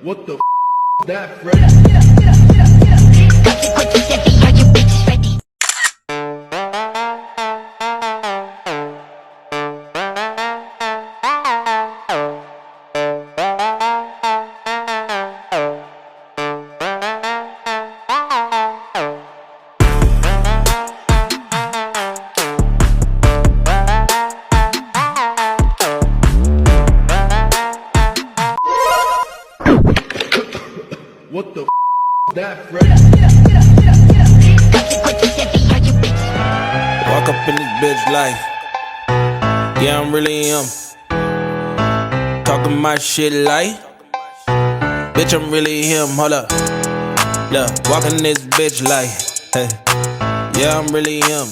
What the is that, Freddy? What the is that, Freddy? Walk up in this bitch like, yeah, I'm really him. Talking my shit like, bitch, I'm really him. Hold up, look, walking this bitch like, hey, yeah, I'm really him.